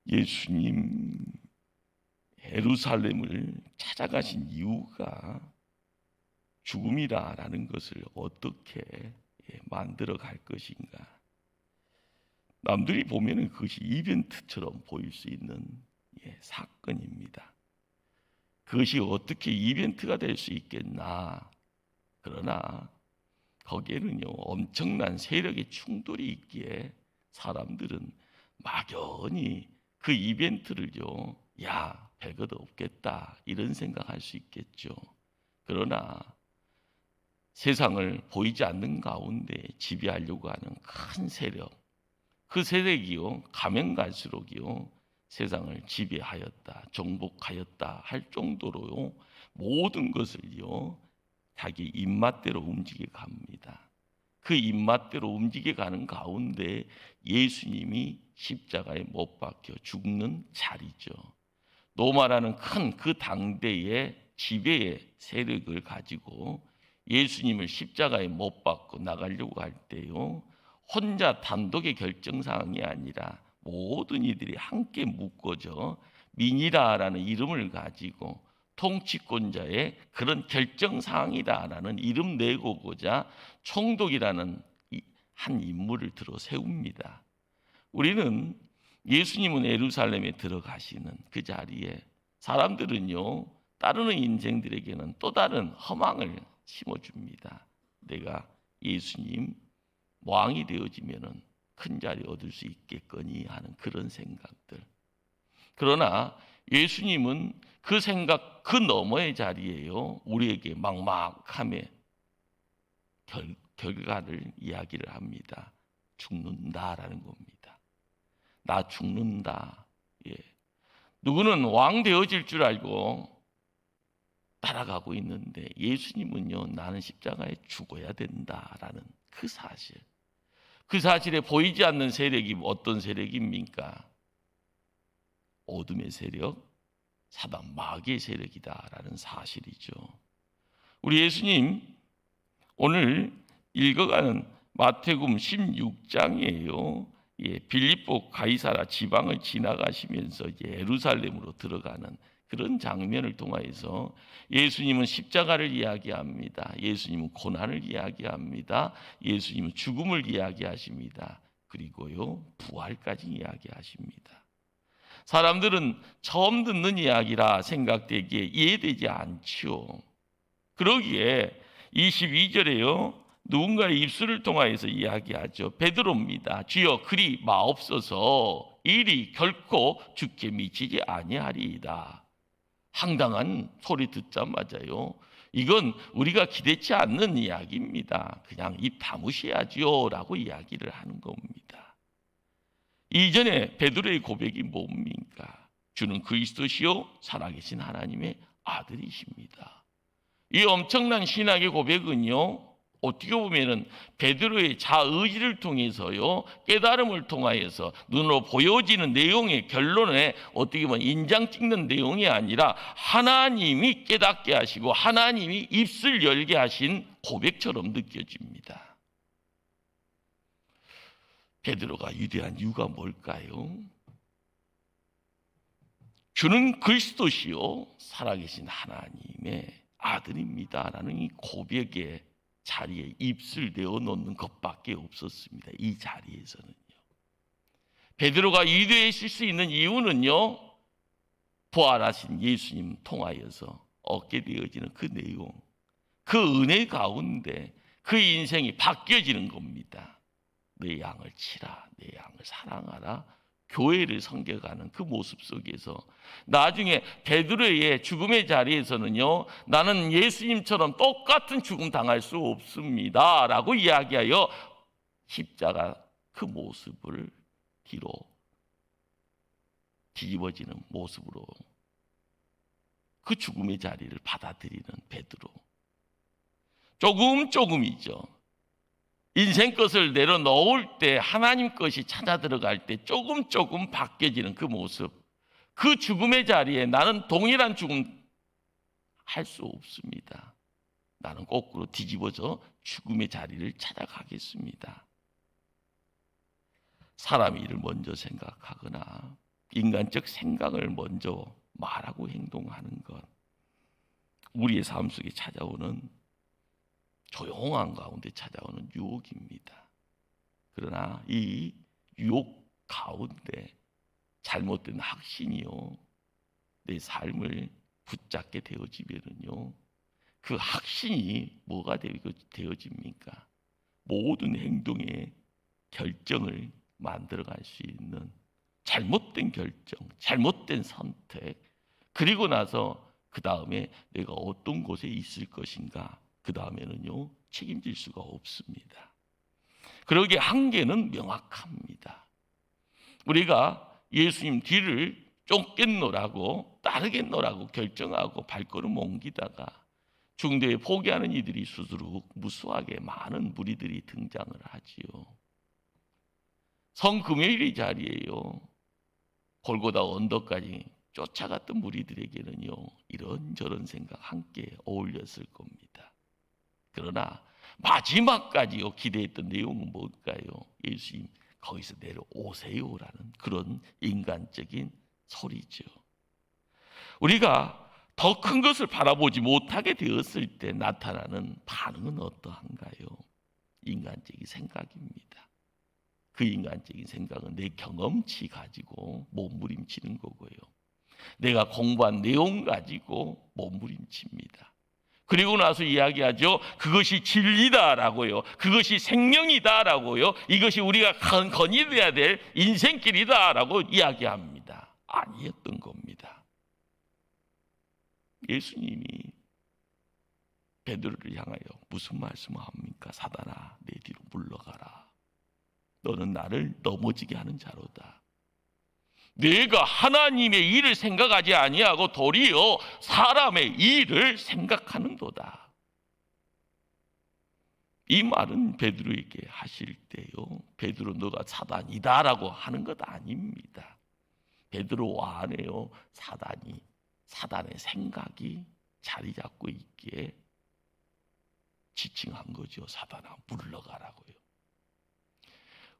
예수님 예루살렘을 찾아가신 이유가 죽음이라는 것을 어떻게 만들어 갈 것인가. 남들이 보면 그것이 이벤트처럼 보일 수 있는 사건입니다. 그것이 어떻게 이벤트가 될 수 있겠나. 그러나 거기에는요 엄청난 세력의 충돌이 있기에 사람들은 막연히 그 이벤트를요 별것 없겠다 이런 생각할 수 있겠죠. 그러나 세상을 보이지 않는 가운데 지배하려고 하는 큰 세력, 그 세력이요 가면 갈수록이요 세상을 지배하였다, 정복하였다 할 정도로요 모든 것을요 자기 입맛대로 움직여 갑니다. 그 입맛대로 움직여 가는 가운데 예수님이 십자가에 못 박혀 죽는 자리죠. 로마라는 큰 그 당대의 지배의 세력을 가지고 예수님을 십자가에 못 박고 나가려고 할 때요 혼자 단독의 결정사항이 아니라 모든 이들이 함께 묶어져 민이라라는 이름을 가지고 통치권자의 그런 결정사항이다라는 이름 내고자 총독이라는 한 인물을 들어 세웁니다. 우리는 예수님은 예루살렘에 들어가시는 그 자리에 사람들은요 따르는 인생들에게는 또 다른 허망을 심어줍니다. 내가 예수님 왕이 되어지면은 큰 자리 얻을 수 있겠거니 하는 그런 생각들. 그러나 예수님은 그 생각 그 너머의 자리에요 우리에게 막막함의 결과를 이야기를 합니다. 죽는다라는 겁니다. 나 죽는다. 누구는 왕 되어질 줄 알고 따라가고 있는데 예수님은요 나는 십자가에 죽어야 된다라는 그 사실. 그 사실에 보이지 않는 세력이 어떤 세력입니까? 어둠의 세력, 사단 마귀의 세력이다라는 사실이죠. 우리 예수님 오늘 읽어가는 마태복음 16장이에요. 빌립보 가이사라 지방을 지나가시면서 예루살렘으로 들어가는 그런 장면을 통하여서 예수님은 십자가를 이야기합니다. 예수님은 고난을 이야기합니다. 예수님은 죽음을 이야기하십니다. 그리고요 부활까지 이야기하십니다. 사람들은 처음 듣는 이야기라 생각되기에 이해되지 않지요. 그러기에 22절에요 누군가의 입술을 통하여서 이야기하죠. 베드로입니다. 주여 그리 마옵소서 일이 결코 주께 미치지 아니하리이다. 황당한 소리 듣자마자요 이건 우리가 기대치 않는 이야기입니다. 그냥 입 다무셔야지요 라고 이야기를 하는 겁니다. 이전에 베드로의 고백이 뭡니까? 주는 그리스도시요 살아계신 하나님의 아들이십니다. 이 엄청난 신학의 고백은요 어떻게 보면은 베드로의 자의지를 통해서요 깨달음을 통하여서 눈으로 보여지는 내용의 결론에 어떻게 보면 인장 찍는 내용이 아니라 하나님이 깨닫게 하시고 하나님이 입술 열게 하신 고백처럼 느껴집니다. 베드로가 위대한 이유가 뭘까요? 주는 그리스도시요 살아계신 하나님의 아들입니다라는 이 고백의 자리에 입술 내어놓는 것밖에 없었습니다. 이 자리에서는요. 베드로가 위대해질 수 있는 이유는요. 부활하신 예수님 통하여서 얻게 되어지는 그 내용, 그 은혜 가운데 그 인생이 바뀌어지는 겁니다. 내 양을 치라, 내 양을 사랑하라. 교회를 섬겨가는 그 모습 속에서 나중에 베드로의 죽음의 자리에서는요 나는 예수님처럼 똑같은 죽음 당할 수 없습니다 라고 이야기하여 십자가 그 모습을 뒤로 뒤집어지는 모습으로 그 죽음의 자리를 받아들이는 베드로. 조금이죠. 인생 것을 내려놓을 때 하나님 것이 찾아 들어갈 때 조금 바뀌어지는 그 모습. 그 죽음의 자리에 나는 동일한 죽음 할 수 없습니다. 나는 거꾸로 뒤집어져 죽음의 자리를 찾아가겠습니다. 사람의 일을 먼저 생각하거나 인간적 생각을 먼저 말하고 행동하는 것, 우리의 삶 속에 찾아오는 조용한 가운데 찾아오는 유혹입니다. 그러나 이 유혹 가운데 잘못된 확신이요, 내 삶을 붙잡게 되어지면은요, 그 확신이 뭐가 되어집니까? 모든 행동의 결정을 만들어갈 수 있는 잘못된 결정, 잘못된 선택, 그리고 나서 그 다음에 내가 어떤 곳에 있을 것인가, 그 다음에는요 책임질 수가 없습니다. 그러기에 한계는 명확합니다. 우리가 예수님 뒤를 쫓겠노라고 따르겠노라고 결정하고 발걸음 옮기다가 중도에 포기하는 이들이 수두룩 무수하게 많은 무리들이 등장을 하지요. 성금요일의 자리에요, 골고다 언덕까지 쫓아갔던 무리들에게는요 이런저런 생각 함께 어울렸을 겁니다. 그러나 마지막까지요 기대했던 내용은 뭘까요? 예수님 거기서 내려오세요라는 그런 인간적인 소리죠. 우리가 더 큰 것을 바라보지 못하게 되었을 때 나타나는 반응은 어떠한가요? 인간적인 생각입니다. 그 인간적인 생각은 내 경험치 가지고 몸부림치는 거고요, 내가 공부한 내용 가지고 몸부림칩니다. 그리고 나서 이야기하죠. 그것이 진리다라고요, 그것이 생명이다라고요, 이것이 우리가 건의돼야 될 인생길이다라고 이야기합니다. 아니었던 겁니다. 예수님이 베드로를 향하여 무슨 말씀을 합니까? 사단아, 내 뒤로 물러가라. 너는 나를 넘어지게 하는 자로다. 내가 하나님의 일을 생각하지 아니하고 도리어 사람의 일을 생각하는도다. 이 말은 베드로에게 하실 때요, 베드로 너가 사단이다라고 하는 것 아닙니다. 베드로 안에요 사단의 생각이 자리 잡고 있기에 지칭한 거죠. 사단아 물러가라고요.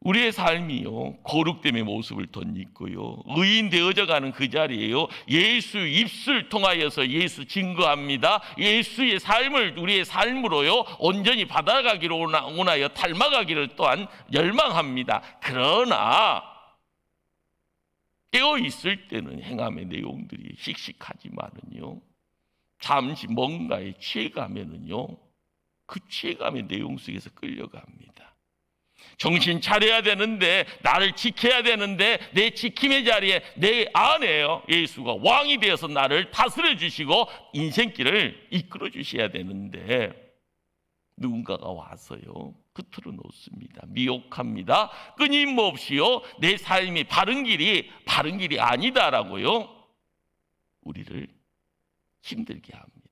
우리의 삶이요 거룩됨의 모습을 덧입고요 의인 되어져 가는 그 자리에요 예수 입술 통하여서 예수 증거합니다. 예수의 삶을 우리의 삶으로요 온전히 받아가기로 원하여 닮아가기를 또한 열망합니다. 그러나 깨어 있을 때는 행함의 내용들이 씩씩하지만은요 잠시 뭔가에 취해가면은요 그 취해감의 내용 속에서 끌려갑니다. 정신 차려야 되는데, 나를 지켜야 되는데, 내 지킴의 자리에 내 안에요 예수가 왕이 되어서 나를 다스려 주시고 인생길을 이끌어 주셔야 되는데 누군가가 와서요 흐트러 놓습니다. 미혹합니다. 끊임없이요 내 삶이 바른 길이 아니다라고요 우리를 힘들게 합니다.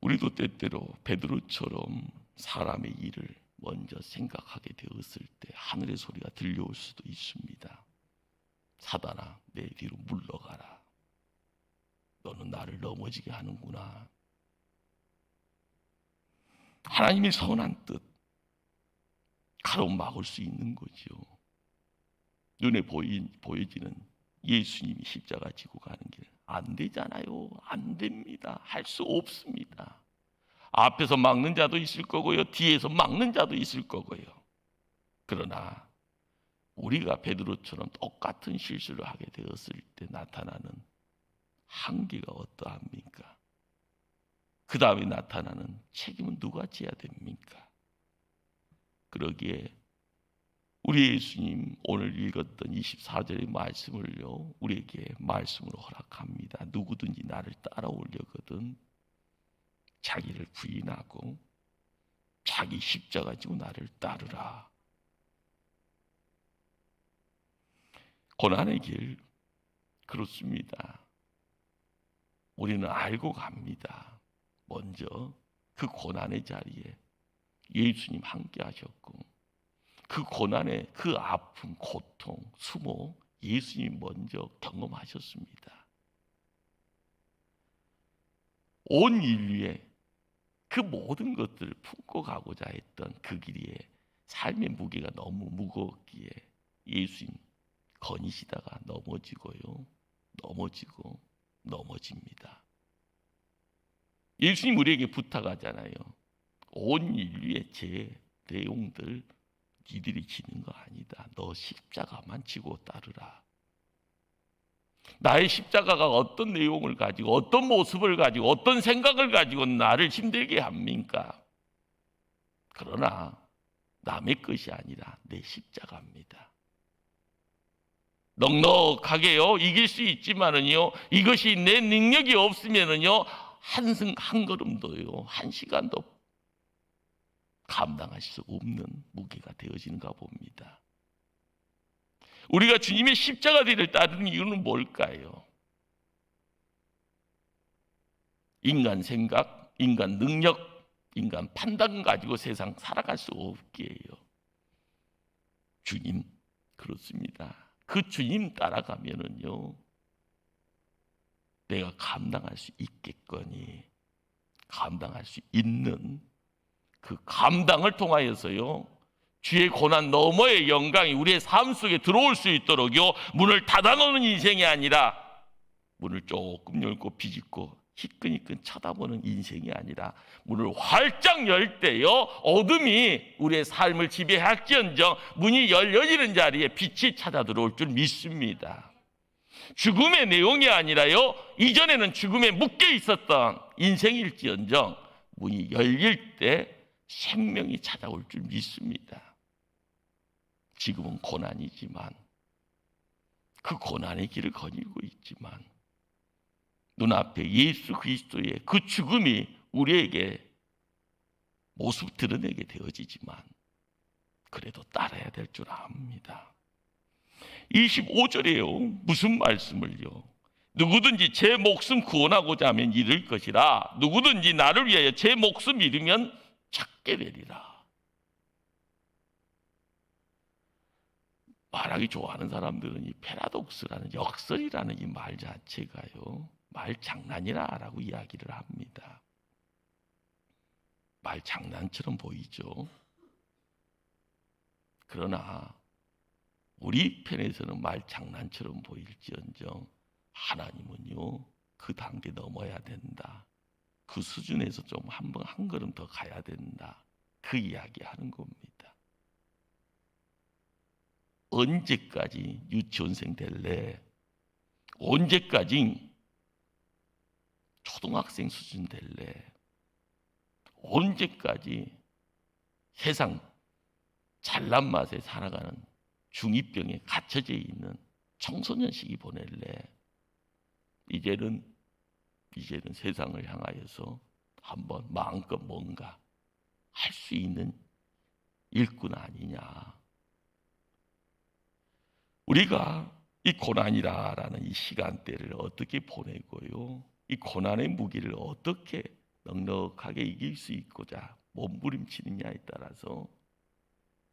우리도 때때로 베드로처럼 사람의 일을 먼저 생각하게 되었을 때 하늘의 소리가 들려올 수도 있습니다. 사단아, 내 뒤로 물러가라. 너는 나를 넘어지게 하는구나. 하나님의 선한 뜻 가로막을 수 있는 거죠. 눈에 보여지는 예수님이 십자가 지고 가는 길 안 되잖아요. 안 됩니다. 할 수 없습니다. 앞에서 막는 자도 있을 거고요, 뒤에서 막는 자도 있을 거고요. 그러나 우리가 베드로처럼 똑같은 실수를 하게 되었을 때 나타나는 한계가 어떠합니까? 그 다음에 나타나는 책임은 누가 져야 됩니까? 그러기에 우리 예수님 오늘 읽었던 24절의 말씀을요 우리에게 말씀으로 허락합니다. 누구든지 나를 따라오려거든 자기를 부인하고 자기 십자가 지고 나를 따르라. 고난의 길 그렇습니다. 우리는 알고 갑니다. 먼저 그 고난의 자리에 예수님 함께 하셨고 그 고난의 그 아픔, 고통, 수모 예수님 먼저 경험하셨습니다. 온 인류의 그 모든 것들을 품고 가고자 했던 그 길이에 삶의 무게가 너무 무거웠기에 예수님 거니시다가 넘어지고요. 넘어지고 넘어집니다. 예수님 우리에게 부탁하잖아요. 온 인류의 제 내용들 니들이 지는 거 아니다. 너 십자가만 지고 따르라. 나의 십자가가 어떤 내용을 가지고 어떤 모습을 가지고 어떤 생각을 가지고 나를 힘들게 합니까? 그러나 남의 것이 아니라 내 십자가입니다. 넉넉하게요 이길 수 있지만은요 이것이 내 능력이 없으면은요 한 걸음도요 한 시간도 감당할 수 없는 무게가 되어지는가 봅니다. 우리가 주님의 십자가 뒤를 따르는 이유는 뭘까요? 인간 생각, 인간 능력, 인간 판단 가지고 세상 살아갈 수 없게요. 주님 그렇습니다. 그 주님 따라가면은요 내가 감당할 수 있겠거니 감당할 수 있는 그 감당을 통하여서요 주의 고난 너머의 영광이 우리의 삶 속에 들어올 수 있도록요 문을 닫아놓는 인생이 아니라 문을 조금 열고 비집고 희끈희끈 쳐다보는 인생이 아니라 문을 활짝 열 때요 어둠이 우리의 삶을 지배할지언정 문이 열려지는 자리에 빛이 찾아 들어올 줄 믿습니다. 죽음의 내용이 아니라요 이전에는 죽음에 묶여 있었던 인생일지언정 문이 열릴 때 생명이 찾아올 줄 믿습니다. 지금은 고난이지만 그 고난의 길을 거닐고 있지만 눈앞에 예수 그리스도의 그 죽음이 우리에게 모습 드러내게 되어지지만 그래도 따라야 될 줄 압니다. 25절에요 무슨 말씀을요 누구든지 제 목숨 구원하고자 하면 잃을 것이라 누구든지 나를 위하여 제 목숨 잃으면 찾게 되리라. 말하기 좋아하는 사람들은 이 패러독스라는 역설이라는 이 말 자체가요 말 장난이라고 이야기를 합니다. 말 장난처럼 보이죠. 그러나 우리 편에서는 말 장난처럼 보일지언정 하나님은요 그 단계 넘어야 된다. 그 수준에서 좀 한 걸음 더 가야 된다. 그 이야기하는 겁니다. 언제까지 유치원생 될래? 언제까지 초등학생 수준 될래? 언제까지 세상 잘난 맛에 살아가는 중2병에 갇혀져 있는 청소년 시기 보낼래? 이제는 세상을 향하여서 한번 마음껏 뭔가 할 수 있는 일꾼 아니냐. 우리가 이 고난이라는 이 시간대를 어떻게 보내고요 이 고난의 무기를 어떻게 넉넉하게 이길 수 있고자 몸부림치느냐에 따라서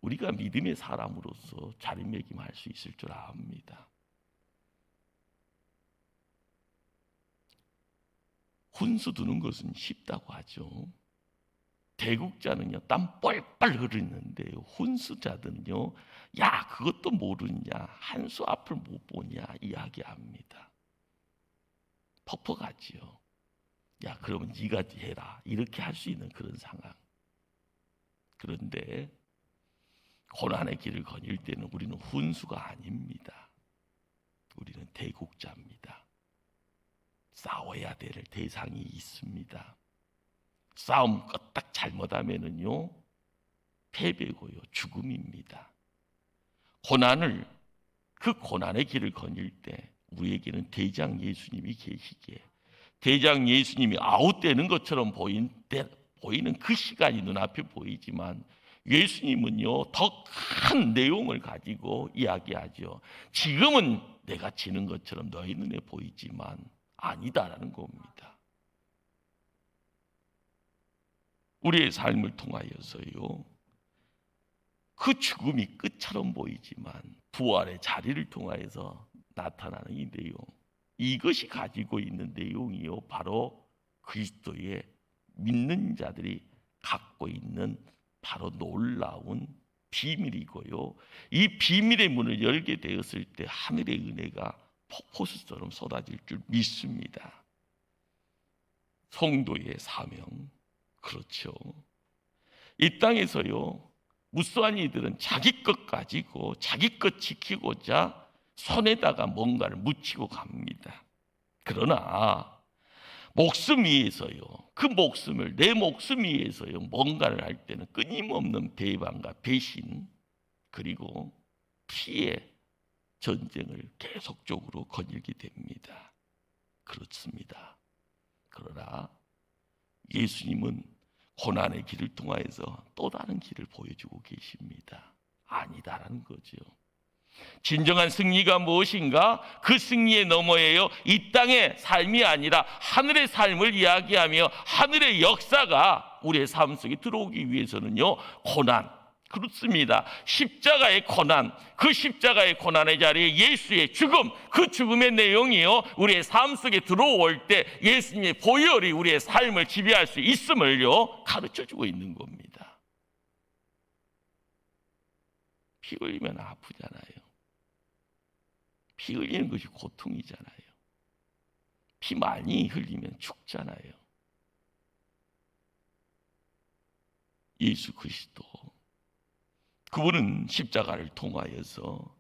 우리가 믿음의 사람으로서 자리매김할 수 있을 줄 압니다. 훈수 두는 것은 쉽다고 하죠. 대국자는요 땀 뻘뻘 흐르는데요 훈수자들은요 야 그것도 모르냐 한 수 앞을 못 보냐 이야기합니다. 퍽퍽하지요. 야 그러면 네가 해라 이렇게 할 수 있는 그런 상황. 그런데 고난의 길을 거닐 때는 우리는 훈수가 아닙니다. 우리는 대국자입니다. 싸워야 될 대상이 있습니다. 싸움 껐딱 잘못하면은요 패배고요 죽음입니다. 그 고난의 길을 거닐 때 우리에게는 대장 예수님이 계시기에 대장 예수님이 아웃되는 것처럼 보이는 그 시간이 눈앞에 보이지만 예수님은요 더 큰 내용을 가지고 이야기하죠. 지금은 내가 지는 것처럼 너희 눈에 보이지만 아니다라는 겁니다. 우리의 삶을 통하여서요 그 죽음이 끝처럼 보이지만 부활의 자리를 통하여서 나타나는 이 내용, 이것이 가지고 있는 내용이요 바로 그리스도의 믿는 자들이 갖고 있는 바로 놀라운 비밀이고요. 이 비밀의 문을 열게 되었을 때 하늘의 은혜가 폭포수처럼 쏟아질 줄 믿습니다. 성도의 사명, 그렇죠. 이 땅에서요, 무수한 이들은 자기 것 가지고 자기 것 지키고자 손에다가 뭔가를 묻히고 갑니다. 그러나 목숨 위에서요, 그 목숨을 내 목숨 위에서요 뭔가를 할 때는 끊임없는 배반과 배신, 그리고 피의 전쟁을 계속적으로 거닐게 됩니다. 그렇습니다. 그러나 예수님은 고난의 길을 통하여서 또 다른 길을 보여주고 계십니다. 아니다라는 거죠. 진정한 승리가 무엇인가? 그 승리의 너머에요, 이 땅의 삶이 아니라 하늘의 삶을 이야기하며 하늘의 역사가 우리의 삶 속에 들어오기 위해서는요, 고난, 그렇습니다. 십자가의 고난, 그 십자가의 고난의 자리에 예수의 죽음, 그 죽음의 내용이요, 우리의 삶 속에 들어올 때 예수님의 보혈이 우리의 삶을 지배할 수 있음을요 가르쳐주고 있는 겁니다. 피 흘리면 아프잖아요. 피 흘리는 것이 고통이잖아요. 피 많이 흘리면 죽잖아요. 예수 그리스도, 그분은 십자가를 통하여서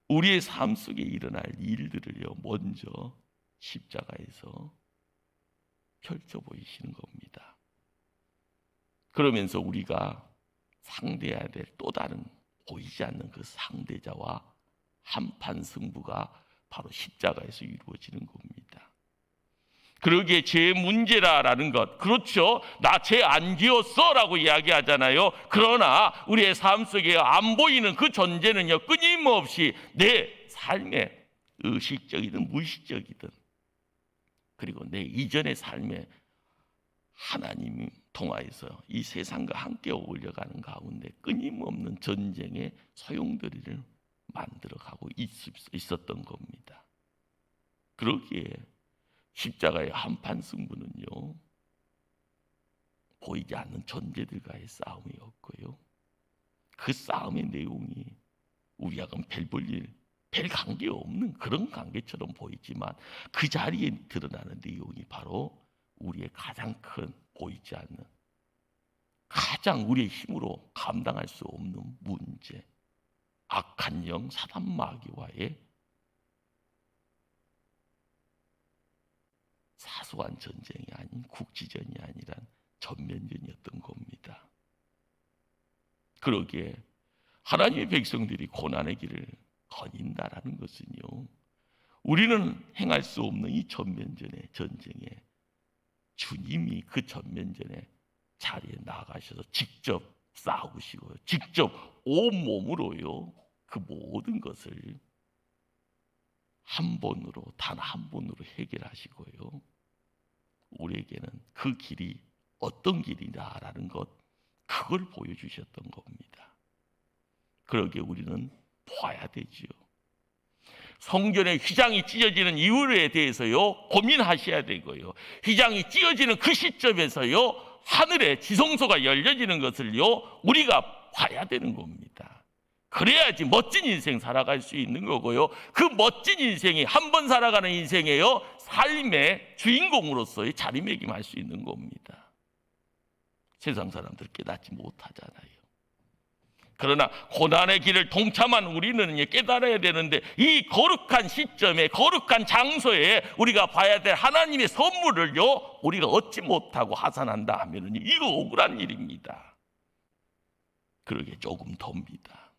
우리의 삶 속에 일어날 일들을요 먼저 십자가에서 펼쳐 보이시는 겁니다. 그러면서 우리가 상대해야 될 또 다른 보이지 않는 그 상대자와 한판 승부가 바로 십자가에서 이루어지는 겁니다. 그러기에 죄 문제라는 것, 그렇죠, 나 죄 안 지었어 라고 이야기하잖아요. 그러나 우리의 삶 속에 안 보이는 그 존재는요 끊임없이 내 삶의 의식적이든 무의식적이든, 그리고 내 이전의 삶에 하나님이 통하여서 이 세상과 함께 어울려가는 가운데 끊임없는 전쟁의 소용돌이를 만들어가고 있었던 겁니다. 그러기에 십자가의 한판 승부는요 보이지 않는 존재들과의 싸움이었고요, 그 싸움의 내용이 우리하고는 별 관계없는 그런 관계처럼 보이지만 그 자리에 드러나는 내용이 바로 우리의 가장 큰, 보이지 않는, 가장 우리의 힘으로 감당할 수 없는 문제, 악한 영 사단 마귀와의 사소한 전쟁이 아닌, 국지전이 아니란 전면전이었던 겁니다. 그러기에 하나님의 백성들이 고난의 길을 거닌다라는 것은요, 우리는 행할 수 없는 이 전면전의 전쟁에 주님이 그 전면전의 자리에 나가셔서 직접 싸우시고 직접 온몸으로요 그 모든 것을 한 번으로, 단 한 번으로 해결하시고요, 우리에게는 그 길이 어떤 길이다라는 것, 그걸 보여주셨던 겁니다. 그러기에 우리는 봐야 되지요. 성전의 휘장이 찢어지는 이유에 대해서요 고민하셔야 되고요, 휘장이 찢어지는 그 시점에서요 하늘의 지성소가 열려지는 것을요 우리가 봐야 되는 겁니다. 그래야지 멋진 인생 살아갈 수 있는 거고요, 그 멋진 인생이 한 번 살아가는 인생이에요 삶의 주인공으로서의 자리매김할 수 있는 겁니다. 세상 사람들 깨닫지 못하잖아요. 그러나 고난의 길을 동참한 우리는 깨달아야 되는데, 이 거룩한 시점에, 거룩한 장소에 우리가 봐야 될 하나님의 선물을요 우리가 얻지 못하고 하산한다 하면 이거 억울한 일입니다. 그러게 조금 더입니다.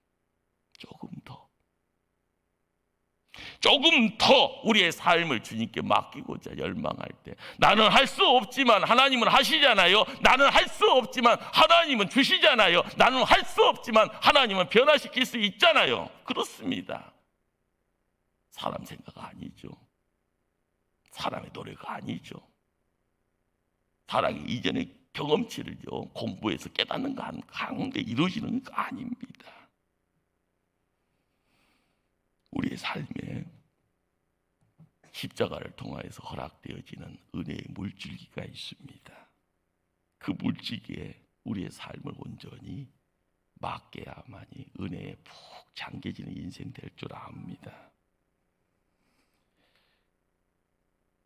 조금 더 우리의 삶을 주님께 맡기고자 열망할 때, 나는 할 수 없지만 하나님은 하시잖아요. 나는 할 수 없지만 하나님은 주시잖아요. 나는 할 수 없지만 하나님은 변화시킬 수 있잖아요. 그렇습니다. 사람 생각 아니죠. 사람의 노래가 아니죠. 사람이 이전의 경험치를요 공부해서 깨닫는 거 가운데 이루어지는 거 아닙니다. 우리의 삶에 십자가를 통하여서 허락되어지는 은혜의 물줄기가 있습니다. 그 물줄기에 우리의 삶을 온전히 맡겨야만이 은혜에 푹 잠겨지는 인생 될 줄 압니다.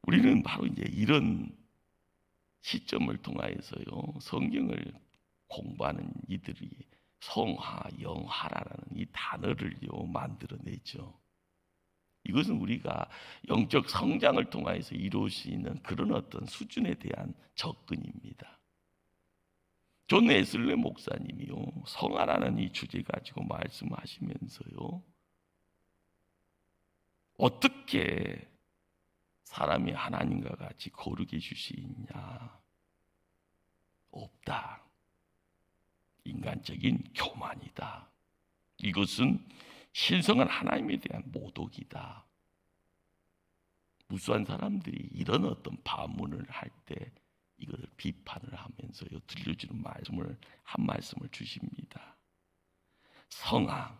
우리는 바로 이제 이런 시점을 통하여서요, 성경을 공부하는 이들이 성화, 영화라는 이 단어를요 만들어내죠. 이것은 우리가 영적 성장을 통해서 이루어질 수 있는 그런 어떤 수준에 대한 접근입니다. 존 웨슬리 목사님이요, 성화라는 이 주제 가지고 말씀하시면서요, 어떻게 사람이 하나님과 같이 거룩해 줄 수 있냐? 없다. 인간적인 교만이다. 이것은 신성한 하나님에 대한 모독이다. 무수한 사람들이 이런 어떤 반문을 할 때 이것을 비판을 하면서요 들려주는 말씀을 한 말씀을 주십니다. 성화,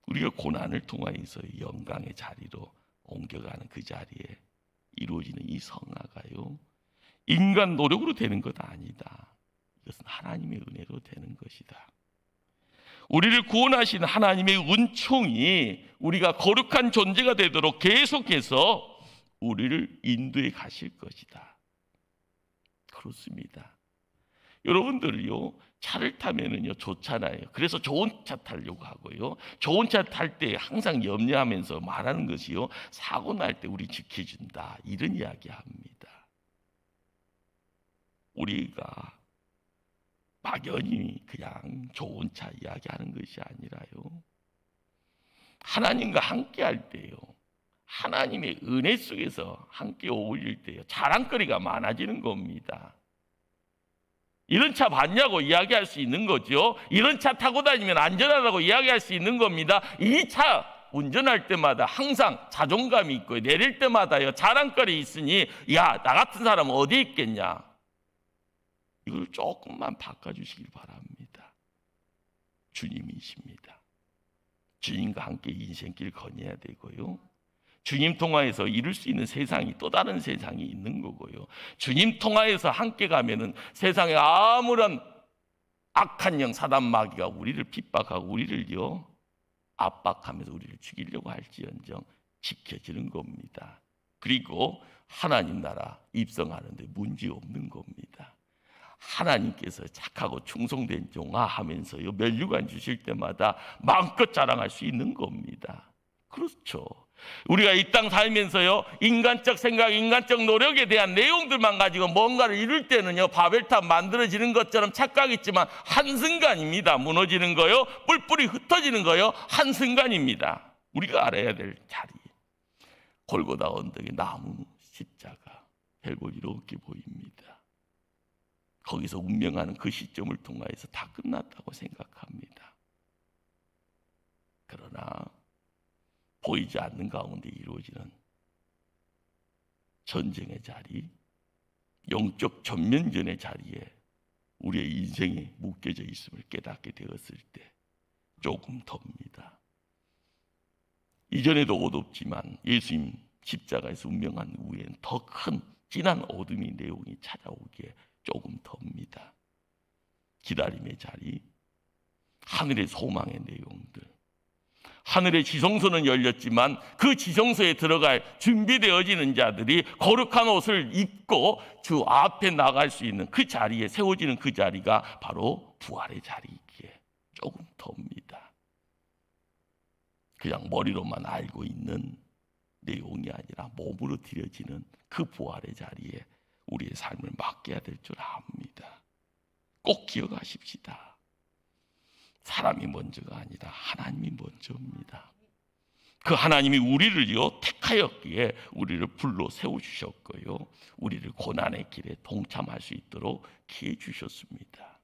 우리가 고난을 통하여서 영광의 자리로 옮겨가는 그 자리에 이루어지는 이 성화가요, 인간 노력으로 되는 것 아니다. 이것은 하나님의 은혜로 되는 것이다. 우리를 구원하신 하나님의 은총이 우리가 거룩한 존재가 되도록 계속해서 우리를 인도해 가실 것이다. 그렇습니다. 여러분들요, 차를 타면은요 좋잖아요. 그래서 좋은 차 타려고 하고요, 좋은 차 탈 때 항상 염려하면서 말하는 것이요, 사고 날 때 우리 지켜준다, 이런 이야기합니다. 우리가 막연히 그냥 좋은 차 이야기하는 것이 아니라요, 하나님과 함께 할 때요, 하나님의 은혜 속에서 함께 어울릴 때요, 자랑거리가 많아지는 겁니다. 이런 차 봤냐고 이야기할 수 있는 거죠. 이런 차 타고 다니면 안전하다고 이야기할 수 있는 겁니다. 이 차 운전할 때마다 항상 자존감이 있고 내릴 때마다요 자랑거리 있으니, 야, 나 같은 사람은 어디 있겠냐. 이걸 조금만 바꿔주시길 바랍니다. 주님이십니다. 주님과 함께 인생길 거녀야 되고요, 주님 통하여서 이룰 수 있는 세상이 또 다른 세상이 있는 거고요, 주님 통하여서 함께 가면은 세상에 아무런 악한 영 사단 마귀가 우리를 핍박하고 우리를요 압박하면서 우리를 죽이려고 할지언정 지켜지는 겁니다. 그리고 하나님 나라 입성하는데 문제 없는 겁니다. 하나님께서 착하고 충성된 종아 하면서요 면류관 주실 때마다 마음껏 자랑할 수 있는 겁니다. 그렇죠. 우리가 이 땅 살면서요 인간적 생각, 인간적 노력에 대한 내용들만 가지고 뭔가를 이룰 때는요 바벨탑 만들어지는 것처럼 착각했지만 한순간입니다. 무너지는 거요, 뿔뿔이 흩어지는 거요, 한순간입니다. 우리가 알아야 될 자리, 골고다 언덕에 나무 십자가 헬보이롭게 보입니다. 거기서 운명하는 그 시점을 통하여서 다 끝났다고 생각합니다. 그러나 보이지 않는 가운데 이루어지는 전쟁의 자리, 영적 전면전의 자리에 우리의 인생이 묶여져 있음을 깨닫게 되었을 때 조금 덥니다. 이전에도 어둡지만 예수님 십자가에서 운명한 후에는 더 큰 진한 어둠의 내용이 찾아오기에 조금 덥니다. 기다림의 자리, 하늘의 소망의 내용들, 하늘의 지성소는 열렸지만 그 지성소에 들어갈 준비되어지는 자들이 거룩한 옷을 입고 주 앞에 나갈 수 있는 그 자리에 세워지는 그 자리가 바로 부활의 자리이기에 조금 덥니다. 그냥 머리로만 알고 있는 내용이 아니라 몸으로 드려지는 그 부활의 자리에 우리의 삶을 맡겨야 될 줄 압니다. 꼭 기억하십시다. 사람이 먼저가 아니라 하나님이 먼저입니다. 그 하나님이 우리를요 택하였기에 우리를 불러 세우셨고요, 우리를 고난의 길에 동참할 수 있도록 기회 주셨습니다.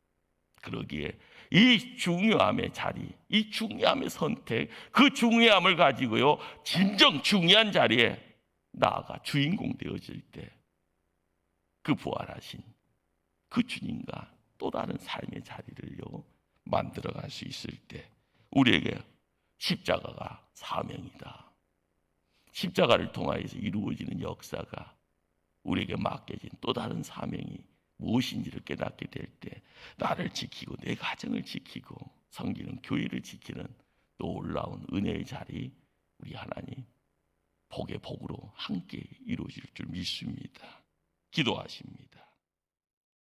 그러기에 이 중요함의 자리, 이 중요함의 선택, 그 중요함을 가지고요 진정 중요한 자리에 나아가 주인공 되어질 때 그 부활하신 그 주님과 또 다른 삶의 자리를요 만들어갈 수 있을 때 우리에게 십자가가 사명이다. 십자가를 통하여서 이루어지는 역사가 우리에게 맡겨진 또 다른 사명이 무엇인지를 깨닫게 될 때 나를 지키고 내 가정을 지키고 섬기는 교회를 지키는 놀라운 은혜의 자리 우리 하나님 복의 복으로 함께 이루어질 줄 믿습니다. 기도하십니다.